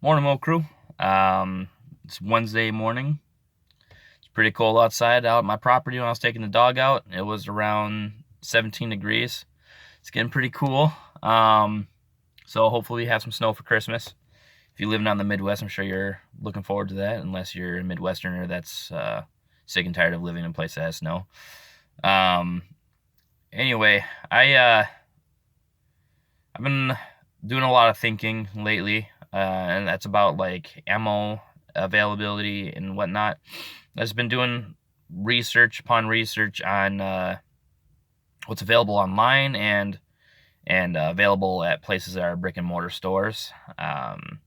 Morning, Mo Crew. It's Wednesday morning. It's pretty cold outside. Out at my property when I was taking the dog out, it was around 17 degrees. It's getting pretty cool. So hopefully we have some snow for Christmas. If you're living out in the Midwest, I'm sure you're looking forward to that. Unless you're a Midwesterner that's sick and tired of living in a place that has snow. Um, anyway, I've been doing a lot of thinking lately, and that's about like ammo availability and whatnot. I've just been doing research upon research on what's available online and available at places that are brick and mortar stores. There's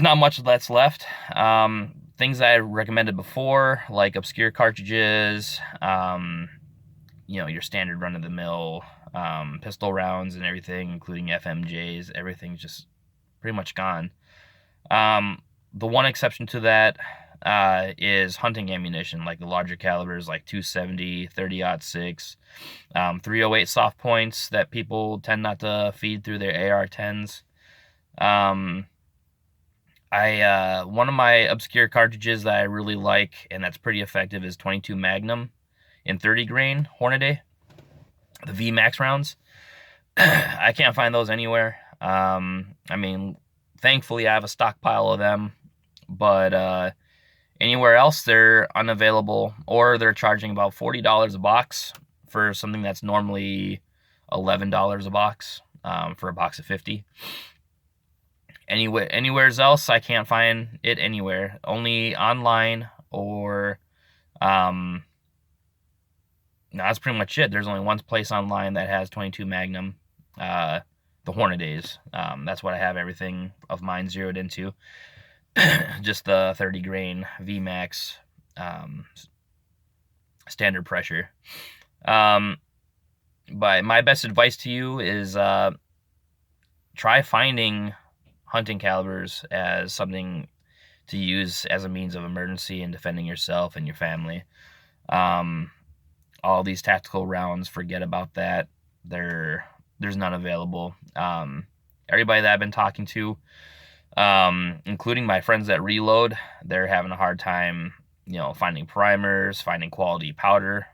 not much that's left. Things I recommended before, like obscure cartridges, your standard run of the mill pistol rounds and everything, including FMJs. Everything's just pretty much gone. The one exception to that is hunting ammunition, like the larger calibers, like 270, 30-06, 308 soft points that people tend not to feed through their AR-10s. One of my obscure cartridges that I really like and that's pretty effective is 22 Magnum in 30 grain Hornady, the VMAX rounds. I can't find those anywhere. Thankfully I have a stockpile of them, but anywhere else they're unavailable, or they're charging about $40 a box for something that's normally $11 a box, for a box of 50. Anywhere else I can't find it anywhere. Only online or no, that's pretty much it. There's only one place online that has 22 Magnum, the Hornadays. That's what I have everything of mine zeroed into. Just the 30 grain VMAX standard pressure. But my best advice to you is try finding hunting calibers as something to use as a means of emergency and defending yourself and your family. All these tactical rounds, forget about that. There's none available. Everybody that I've been talking to, including my friends that reload, they're having a hard time, finding primers, finding quality powder,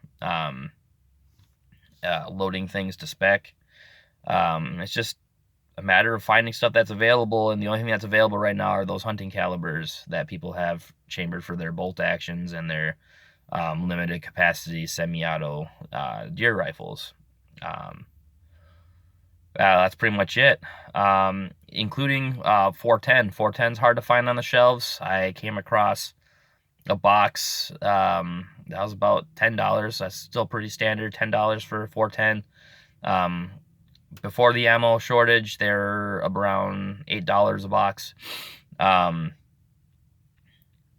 loading things to spec. It's just a matter of finding stuff that's available, and the only thing that's available right now are those hunting calibers that people have chambered for their bolt actions and their limited capacity semi-auto deer rifles. That's pretty much it, including 410. 410's hard to find on the shelves. I came across a box that was about $10. That's still pretty standard, $10 for 410. Before the ammo shortage, they're around $8 a box.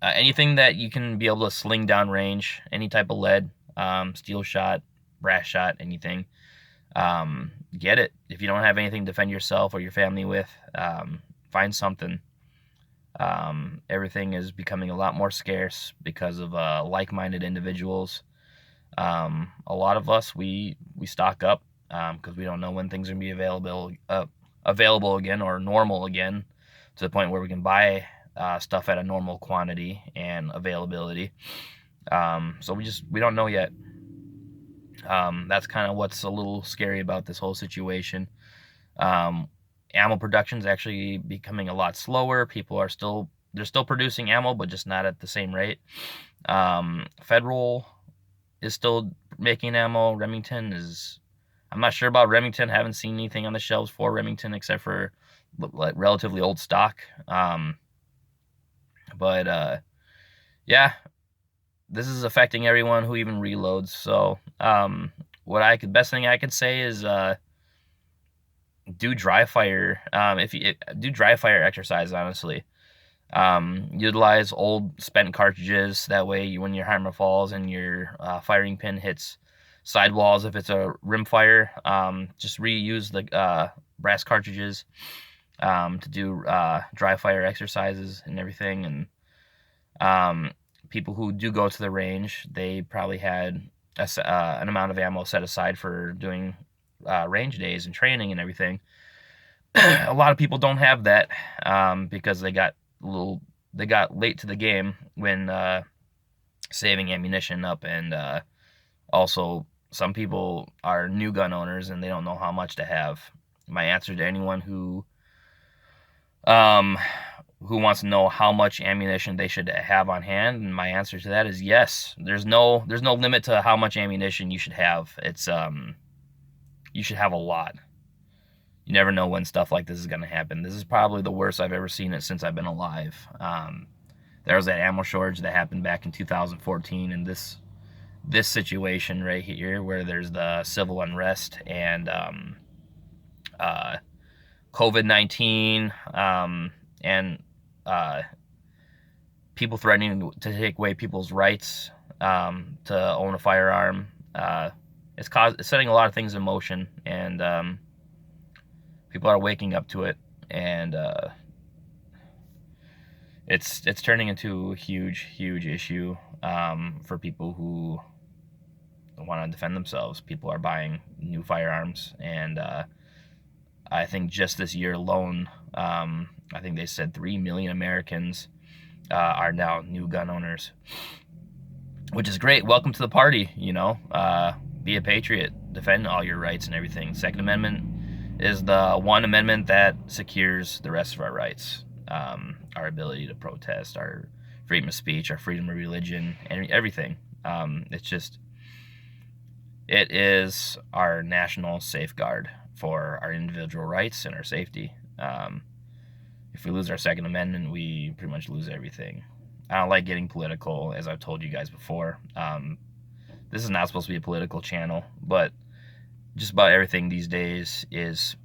Anything that you can be able to sling down range, any type of lead, steel shot, brass shot, anything, get it. If you don't have anything to defend yourself or your family with, find something. Everything is becoming a lot more scarce because of like-minded individuals. A lot of us, we stock up because we don't know when things are going to be available again or normal again, to the point where we can buy stuff at a normal quantity and availability. So we don't know yet. That's kind of what's a little scary about this whole situation. Ammo production is actually becoming a lot slower. They're still producing ammo, but just not at the same rate. Federal is still making ammo. Remington is, I'm not sure about Remington. Haven't seen anything on the shelves for Remington except for like relatively old stock. Yeah, this is affecting everyone who even reloads. So, best thing I could say is do dry fire. Do dry fire exercise, honestly. Utilize old spent cartridges. That way, when your hammer falls and your firing pin hits sidewalls, if it's a rim fire, just reuse the brass cartridges to do dry fire exercises and everything. And people who do go to the range, they probably had an amount of ammo set aside for doing range days and training and everything. A lot of people don't have that because they got late to the game when saving ammunition up, and also some people are new gun owners and they don't know how much to have. My answer to anyone um, who wants to know how much ammunition they should have on hand, and my answer to that is yes. There's no limit to how much ammunition you should have. It's you should have a lot. You never know when stuff like this is going to happen. This is probably the worst I've ever seen it since I've been alive. There was that ammo shortage that happened back in 2014, and this situation right here, where there's the civil unrest and COVID-19, and people threatening to take away people's rights to own a firearm. It's setting a lot of things in motion, and people are waking up to it, and it's turning into a huge issue for people who want to defend themselves. People are buying new firearms, and I think just this year alone, I think they said 3 million Americans are now new gun owners, which is great. Welcome to the party. Be a patriot, defend all your rights and everything. Second Amendment is the one amendment that secures the rest of our rights, our ability to protest, our freedom of speech, our freedom of religion, and everything. It is our national safeguard for our individual rights and our safety. If we lose our Second Amendment, we pretty much lose everything. I don't like getting political, as I've told you guys before. This is not supposed to be a political channel, but just about everything these days is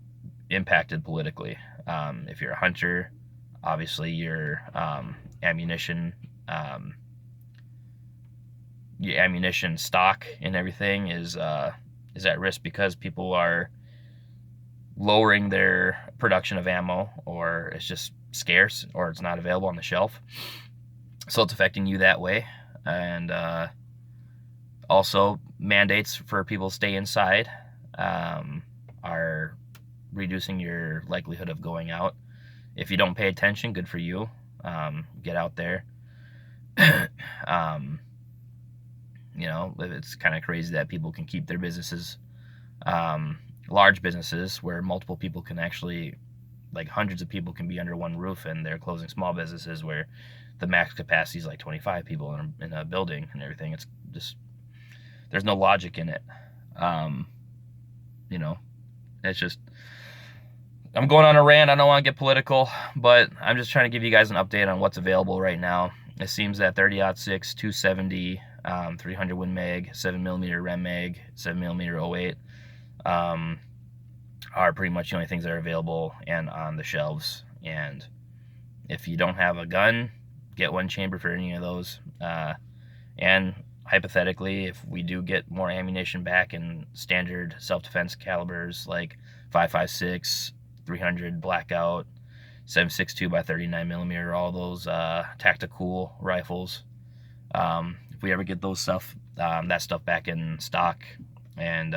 impacted politically. If you're a hunter, obviously your ammunition stock and everything is at risk because people are lowering their production of ammo, or it's just scarce, or it's not available on the shelf. So it's affecting you that way. And also mandates for people to stay inside are reducing your likelihood of going out. If you don't pay attention, good for you. Get out there. It's kind of crazy that people can keep their businesses, large businesses where multiple people can actually, like hundreds of people can be under one roof, and they're closing small businesses where the max capacity is like 25 people in a building and everything. It's just, there's no logic in it. It's just, I'm going on a rant. I don't want to get political, but I'm just trying to give you guys an update on what's available right now. It seems that 30-06, 270, 300 Win Mag, 7mm Rem Mag, 7mm 08 are pretty much the only things that are available and on the shelves. And if you don't have a gun, get one chamber for any of those. And hypothetically, if we do get more ammunition back in standard self-defense calibers like 5.56, 300 Blackout, 7.62 by 39mm, all those tactical rifles, if we ever get that stuff back in stock and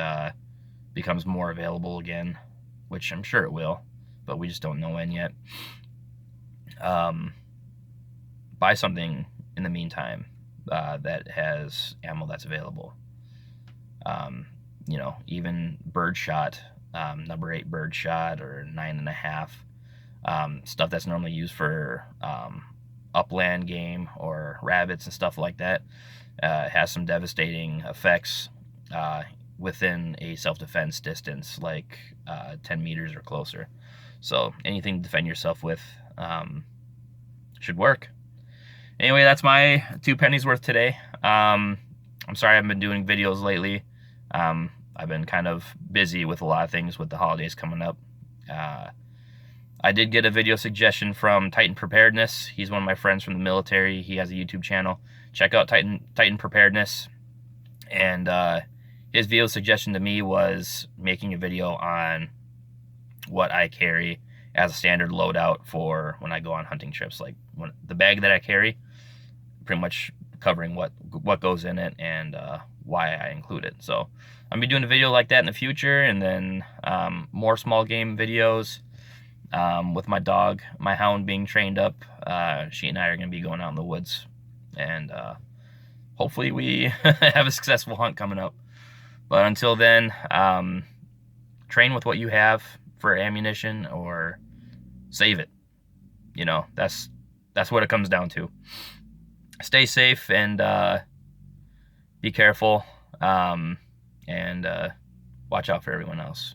becomes more available again, which I'm sure it will, but we just don't know when yet, buy something in the meantime that has ammo that's available. Even birdshot, number 8 birdshot or 9.5, stuff that's normally used for upland game or rabbits and stuff like that, has some devastating effects within a self-defense distance, like 10 meters or closer. So anything to defend yourself with should work. Anyway, that's my 2 pennies worth today. I'm sorry I haven't been doing videos lately. I've been kind of busy with a lot of things with the holidays coming up. I did get a video suggestion from Titan Preparedness. He's one of my friends from the military. He has a YouTube channel. Check out Titan Preparedness. And his video suggestion to me was making a video on what I carry as a standard loadout for when I go on hunting trips. Like the bag that I carry, pretty much covering what goes in it and why I include it. So I'm gonna be doing a video like that in the future, and then more small game videos. with my dog, my hound being trained up, she and I are going to be going out in the woods, and hopefully we have a successful hunt coming up. But until then, train with what you have for ammunition, or save it. You know, that's what it comes down to. Stay safe and be careful, and watch out for everyone else.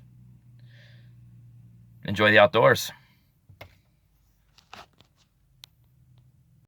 Enjoy the outdoors.